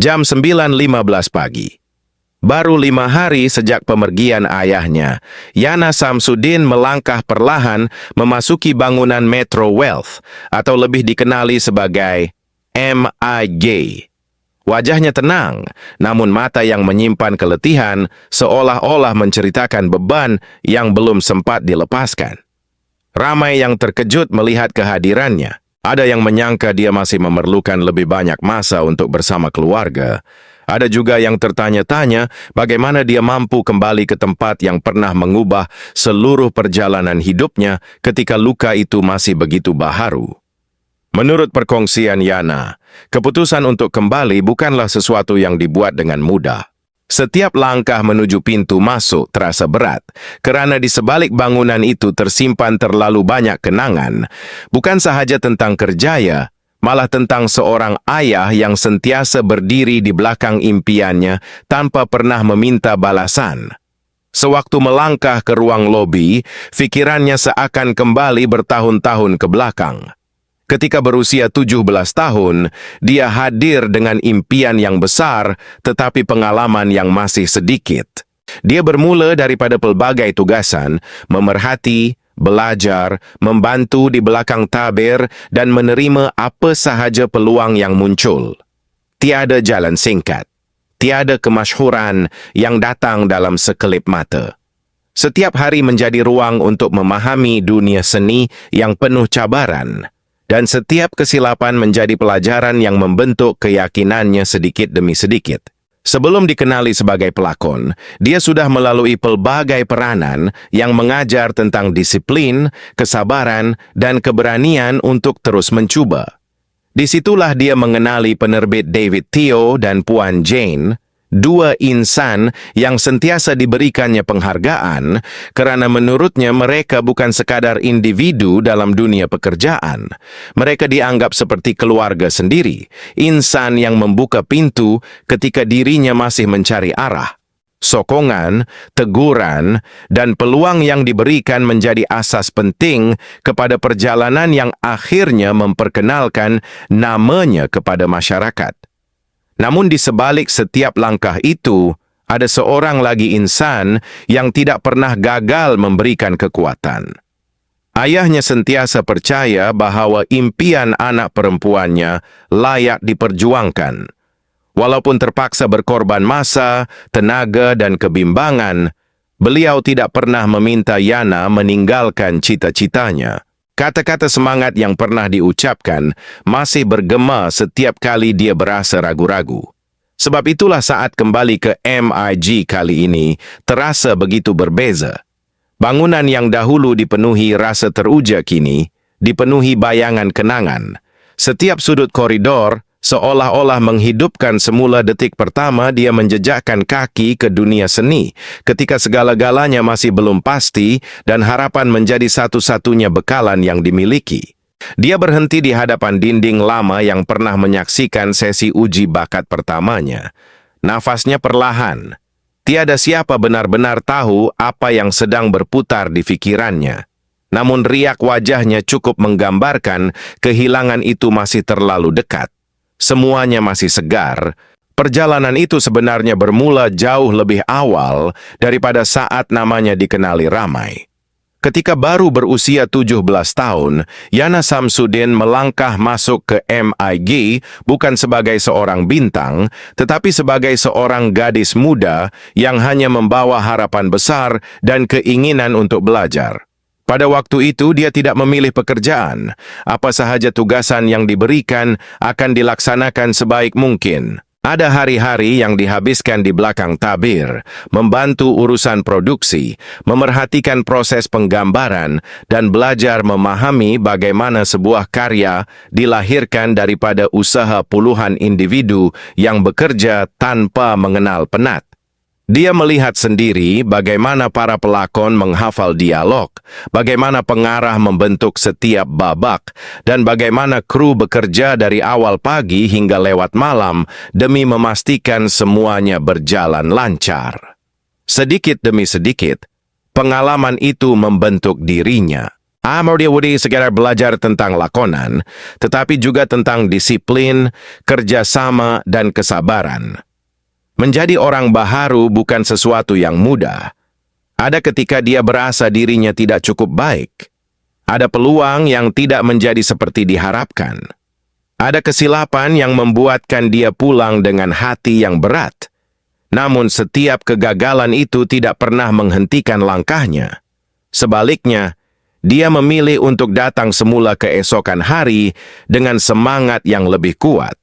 Jam 9.15 pagi. Baru 5 hari sejak pemergian ayahnya, Yana Samsudin melangkah perlahan memasuki bangunan Metro Wealth, atau lebih dikenali sebagai MIG. Wajahnya tenang, namun mata yang menyimpan keletihan seolah-olah menceritakan beban yang belum sempat dilepaskan. Ramai yang terkejut melihat kehadirannya. Ada yang menyangka dia masih memerlukan lebih banyak masa untuk bersama keluarga. Ada juga yang tertanya-tanya bagaimana dia mampu kembali ke tempat yang pernah mengubah seluruh perjalanan hidupnya ketika luka itu masih begitu baharu. Menurut perkongsian Yana, keputusan untuk kembali bukanlah sesuatu yang dibuat dengan mudah. Setiap langkah menuju pintu masuk terasa berat, karena di sebalik bangunan itu tersimpan terlalu banyak kenangan, bukan sahaja tentang kerjaya, malah tentang seorang ayah yang sentiasa berdiri di belakang impiannya tanpa pernah meminta balasan. Sewaktu melangkah ke ruang lobi, pikirannya seakan kembali bertahun-tahun ke belakang. Ketika berusia 17 tahun, dia hadir dengan impian yang besar, tetapi pengalaman yang masih sedikit. Dia bermula daripada pelbagai tugasan, memerhati, belajar, membantu di belakang tabir, dan menerima apa sahaja peluang yang muncul. Tiada jalan singkat, tiada kemasyhuran yang datang dalam sekelip mata. Setiap hari menjadi ruang untuk memahami dunia seni yang penuh cabaran, dan setiap kesilapan menjadi pelajaran yang membentuk keyakinannya sedikit demi sedikit. Sebelum dikenali sebagai pelakon, dia sudah melalui pelbagai peranan yang mengajar tentang disiplin, kesabaran, dan keberanian untuk terus mencuba. Disitulah dia mengenali penerbit David Theo dan Puan Jane, dua insan yang sentiasa diberikannya penghargaan kerana menurutnya mereka bukan sekadar individu dalam dunia pekerjaan. Mereka dianggap seperti keluarga sendiri, insan yang membuka pintu ketika dirinya masih mencari arah. Sokongan, teguran, dan peluang yang diberikan menjadi asas penting kepada perjalanan yang akhirnya memperkenalkan namanya kepada masyarakat. Namun di sebalik setiap langkah itu, ada seorang lagi insan yang tidak pernah gagal memberikan kekuatan. Ayahnya sentiasa percaya bahawa impian anak perempuannya layak diperjuangkan. Walaupun terpaksa berkorban masa, tenaga, dan kebimbangan, beliau tidak pernah meminta Yana meninggalkan cita-citanya. Kata-kata semangat yang pernah diucapkan masih bergema setiap kali dia berasa ragu-ragu. Sebab itulah saat kembali ke MIG kali ini terasa begitu berbeza. Bangunan yang dahulu dipenuhi rasa teruja kini dipenuhi bayangan kenangan. Setiap sudut koridor seolah-olah menghidupkan semula detik pertama dia menjejakkan kaki ke dunia seni, ketika segala-galanya masih belum pasti dan harapan menjadi satu-satunya bekalan yang dimiliki. Dia berhenti di hadapan dinding lama yang pernah menyaksikan sesi uji bakat pertamanya. Nafasnya perlahan. Tiada siapa benar-benar tahu apa yang sedang berputar di fikirannya. Namun riak wajahnya cukup menggambarkan kehilangan itu masih terlalu dekat. Semuanya masih segar. Perjalanan itu sebenarnya bermula jauh lebih awal daripada saat namanya dikenali ramai. Ketika baru berusia 17 tahun, Yana Samsudin melangkah masuk ke MIG bukan sebagai seorang bintang, tetapi sebagai seorang gadis muda yang hanya membawa harapan besar dan keinginan untuk belajar. Pada waktu itu dia tidak memilih pekerjaan. Apa sahaja tugasan yang diberikan akan dilaksanakan sebaik mungkin. Ada hari-hari yang dihabiskan di belakang tabir, membantu urusan produksi, memerhatikan proses penggambaran, dan belajar memahami bagaimana sebuah karya dilahirkan daripada usaha puluhan individu yang bekerja tanpa mengenal penat. Dia melihat sendiri bagaimana para pelakon menghafal dialog, bagaimana pengarah membentuk setiap babak, dan bagaimana kru bekerja dari awal pagi hingga lewat malam demi memastikan semuanya berjalan lancar. Sedikit demi sedikit, pengalaman itu membentuk dirinya. Dia Woody sekedar belajar tentang lakonan, tetapi juga tentang disiplin, kerjasama, dan kesabaran. Menjadi orang baharu bukan sesuatu yang mudah. Ada ketika dia berasa dirinya tidak cukup baik. Ada peluang yang tidak menjadi seperti diharapkan. Ada kesilapan yang membuatkan dia pulang dengan hati yang berat. Namun setiap kegagalan itu tidak pernah menghentikan langkahnya. Sebaliknya, dia memilih untuk datang semula keesokan hari dengan semangat yang lebih kuat.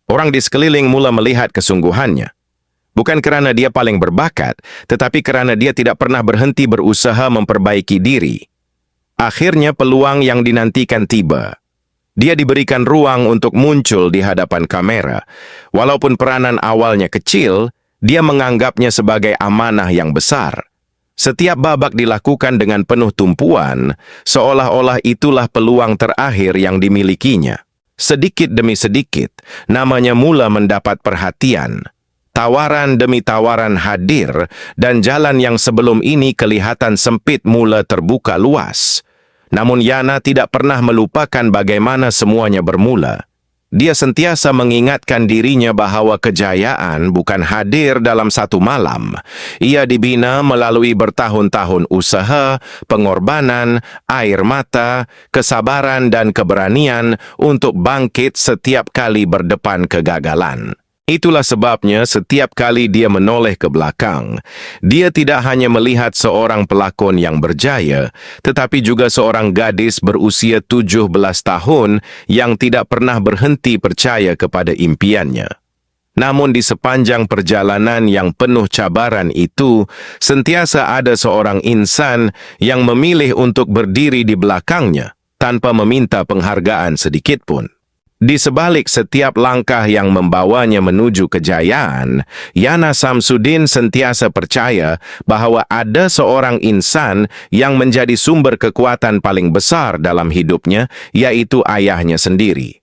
Orang di sekeliling mula melihat kesungguhannya. Bukan karena dia paling berbakat, tetapi karena dia tidak pernah berhenti berusaha memperbaiki diri. Akhirnya peluang yang dinantikan tiba. Dia diberikan ruang untuk muncul di hadapan kamera. Walaupun peranan awalnya kecil, dia menganggapnya sebagai amanah yang besar. Setiap babak dilakukan dengan penuh tumpuan, seolah-olah itulah peluang terakhir yang dimilikinya. Sedikit demi sedikit, namanya mula mendapat perhatian. Tawaran demi tawaran hadir, dan jalan yang sebelum ini kelihatan sempit mula terbuka luas. Namun Yana tidak pernah melupakan bagaimana semuanya bermula. Dia sentiasa mengingatkan dirinya bahwa kejayaan bukan hadir dalam satu malam. Ia dibina melalui bertahun-tahun usaha, pengorbanan, air mata, kesabaran dan keberanian untuk bangkit setiap kali berdepan kegagalan. Itulah sebabnya setiap kali dia menoleh ke belakang, dia tidak hanya melihat seorang pelakon yang berjaya, tetapi juga seorang gadis berusia 17 tahun yang tidak pernah berhenti percaya kepada impiannya. Namun di sepanjang perjalanan yang penuh cabaran itu, sentiasa ada seorang insan yang memilih untuk berdiri di belakangnya tanpa meminta penghargaan sedikitpun. Di sebalik setiap langkah yang membawanya menuju kejayaan, Yana Samsudin sentiasa percaya bahwa ada seorang insan yang menjadi sumber kekuatan paling besar dalam hidupnya, yaitu ayahnya sendiri.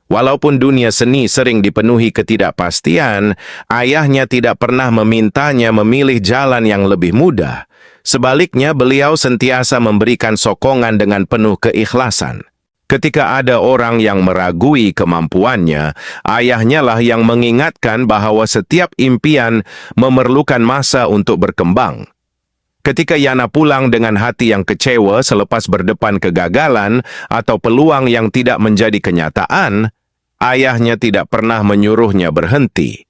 Walaupun dunia seni sering dipenuhi ketidakpastian, ayahnya tidak pernah memintanya memilih jalan yang lebih mudah. Sebaliknya, beliau sentiasa memberikan sokongan dengan penuh keikhlasan. Ketika ada orang yang meragui kemampuannya, ayahnya lah yang mengingatkan bahwa setiap impian memerlukan masa untuk berkembang. Ketika Yana pulang dengan hati yang kecewa selepas berdepan kegagalan atau peluang yang tidak menjadi kenyataan, ayahnya tidak pernah menyuruhnya berhenti.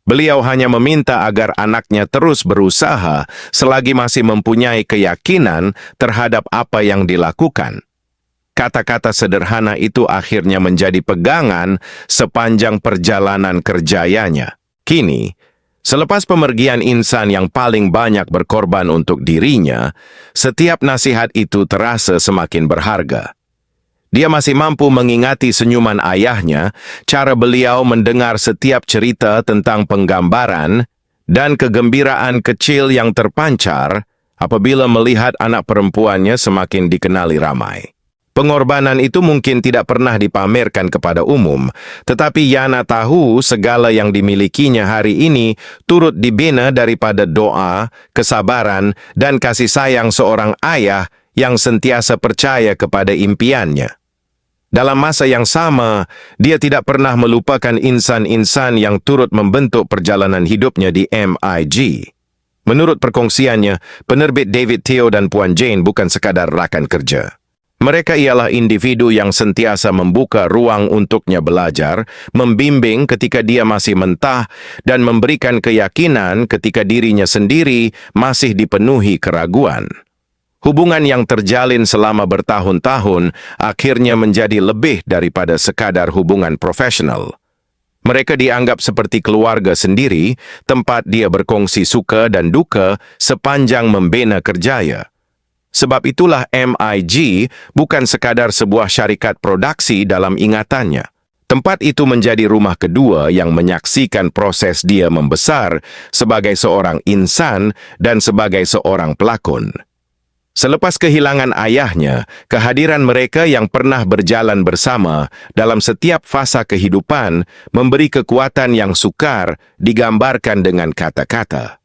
Beliau hanya meminta agar anaknya terus berusaha selagi masih mempunyai keyakinan terhadap apa yang dilakukan. Kata-kata sederhana itu akhirnya menjadi pegangan sepanjang perjalanan kerjanya. Kini, selepas pemergian insan yang paling banyak berkorban untuk dirinya, setiap nasihat itu terasa semakin berharga. Dia masih mampu mengingati senyuman ayahnya, cara beliau mendengar setiap cerita tentang penggambaran, dan kegembiraan kecil yang terpancar apabila melihat anak perempuannya semakin dikenali ramai. Pengorbanan itu mungkin tidak pernah dipamerkan kepada umum, tetapi Yana tahu segala yang dimilikinya hari ini turut dibina daripada doa, kesabaran, dan kasih sayang seorang ayah yang sentiasa percaya kepada impiannya. Dalam masa yang sama, dia tidak pernah melupakan insan-insan yang turut membentuk perjalanan hidupnya di MIG. Menurut perkongsiannya, penerbit David Theo dan Puan Jane bukan sekadar rakan kerja. Mereka ialah individu yang sentiasa membuka ruang untuknya belajar, membimbing ketika dia masih mentah, dan memberikan keyakinan ketika dirinya sendiri masih dipenuhi keraguan. Hubungan yang terjalin selama bertahun-tahun akhirnya menjadi lebih daripada sekadar hubungan profesional. Mereka dianggap seperti keluarga sendiri, tempat dia berkongsi suka dan duka sepanjang membina kerjaya. Sebab itulah MIG bukan sekadar sebuah syarikat produksi dalam ingatannya. Tempat itu menjadi rumah kedua yang menyaksikan proses dia membesar sebagai seorang insan dan sebagai seorang pelakon. Selepas kehilangan ayahnya, kehadiran mereka yang pernah berjalan bersama dalam setiap fasa kehidupan memberi kekuatan yang sukar digambarkan dengan kata-kata.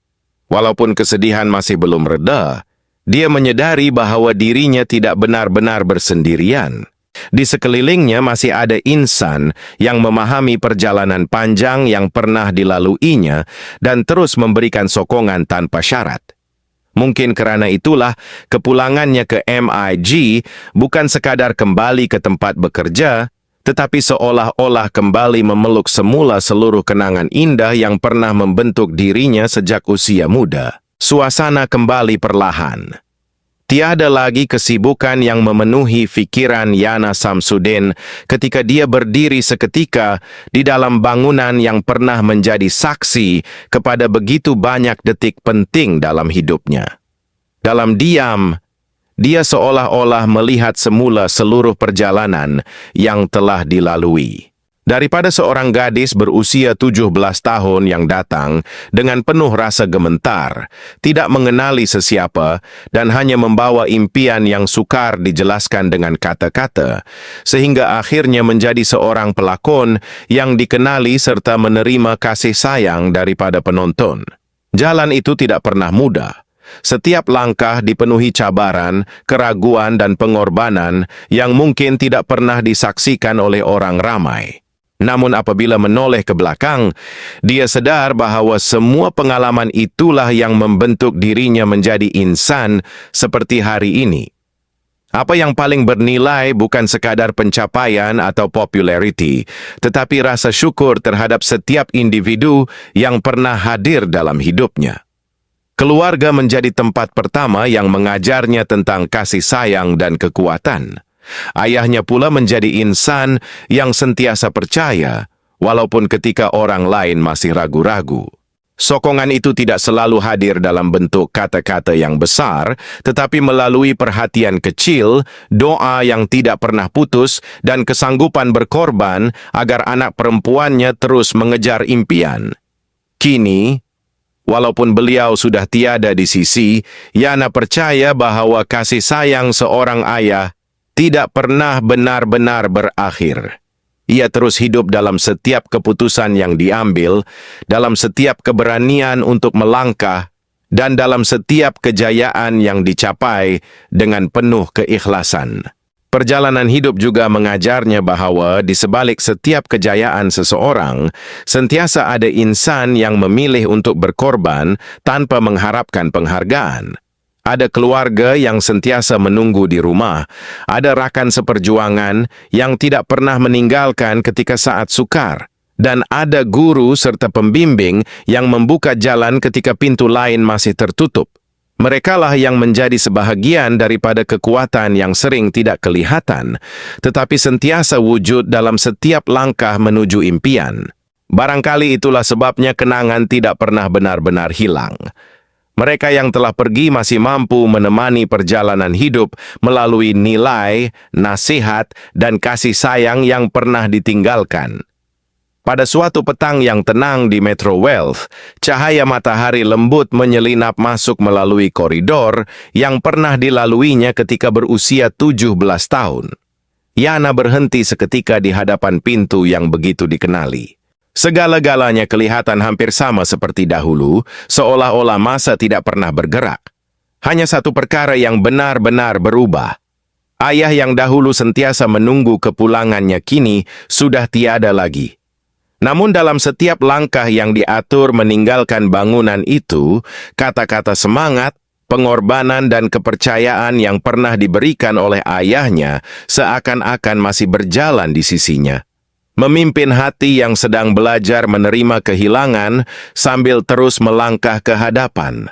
Walaupun kesedihan masih belum reda, dia menyadari bahwa dirinya tidak benar-benar bersendirian. Di sekelilingnya masih ada insan yang memahami perjalanan panjang yang pernah dilaluinya dan terus memberikan sokongan tanpa syarat. Mungkin karena itulah kepulangannya ke MIG bukan sekadar kembali ke tempat bekerja, tetapi seolah-olah kembali memeluk semula seluruh kenangan indah yang pernah membentuk dirinya sejak usia muda. Suasana kembali perlahan. Tiada lagi kesibukan yang memenuhi pikiran Yana Samsudin ketika dia berdiri seketika di dalam bangunan yang pernah menjadi saksi kepada begitu banyak detik penting dalam hidupnya. Dalam diam, dia seolah-olah melihat semula seluruh perjalanan yang telah dilalui. Daripada seorang gadis berusia 17 tahun yang datang dengan penuh rasa gementar, tidak mengenali sesiapa, dan hanya membawa impian yang sukar dijelaskan dengan kata-kata, sehingga akhirnya menjadi seorang pelakon yang dikenali serta menerima kasih sayang daripada penonton. Jalan itu tidak pernah mudah. Setiap langkah dipenuhi cabaran, keraguan, dan pengorbanan yang mungkin tidak pernah disaksikan oleh orang ramai. Namun apabila menoleh ke belakang, dia sadar bahwa semua pengalaman itulah yang membentuk dirinya menjadi insan seperti hari ini. Apa yang paling bernilai bukan sekadar pencapaian atau populariti, tetapi rasa syukur terhadap setiap individu yang pernah hadir dalam hidupnya. Keluarga menjadi tempat pertama yang mengajarnya tentang kasih sayang dan kekuatan. Ayahnya pula menjadi insan yang sentiasa percaya, walaupun ketika orang lain masih ragu-ragu. Sokongan itu tidak selalu hadir dalam bentuk kata-kata yang besar, tetapi melalui perhatian kecil, doa yang tidak pernah putus, dan kesanggupan berkorban agar anak perempuannya terus mengejar impian. Kini, walaupun beliau sudah tiada di sisi, Yana percaya bahwa kasih sayang seorang ayah tidak pernah benar-benar berakhir. Ia terus hidup dalam setiap keputusan yang diambil, dalam setiap keberanian untuk melangkah, dan dalam setiap kejayaan yang dicapai dengan penuh keikhlasan. Perjalanan hidup juga mengajarnya bahwa di sebalik setiap kejayaan seseorang, sentiasa ada insan yang memilih untuk berkorban tanpa mengharapkan penghargaan. Ada keluarga yang sentiasa menunggu di rumah, ada rakan seperjuangan yang tidak pernah meninggalkan ketika saat sukar, dan ada guru serta pembimbing yang membuka jalan ketika pintu lain masih tertutup. Merekalah yang menjadi sebahagian daripada kekuatan yang sering tidak kelihatan, tetapi sentiasa wujud dalam setiap langkah menuju impian. Barangkali itulah sebabnya kenangan tidak pernah benar-benar hilang. Mereka yang telah pergi masih mampu menemani perjalanan hidup melalui nilai, nasihat, dan kasih sayang yang pernah ditinggalkan. Pada suatu petang yang tenang di Metro Wealth, cahaya matahari lembut menyelinap masuk melalui koridor yang pernah dilaluinya ketika berusia 17 tahun. Yana berhenti seketika di hadapan pintu yang begitu dikenali. Segala-galanya kelihatan hampir sama seperti dahulu, seolah-olah masa tidak pernah bergerak. Hanya satu perkara yang benar-benar berubah. Ayah yang dahulu sentiasa menunggu kepulangannya kini sudah tiada lagi. Namun dalam setiap langkah yang diatur meninggalkan bangunan itu, kata-kata semangat, pengorbanan dan kepercayaan yang pernah diberikan oleh ayahnya seakan-akan masih berjalan di sisinya. Memimpin hati yang sedang belajar menerima kehilangan sambil terus melangkah ke hadapan.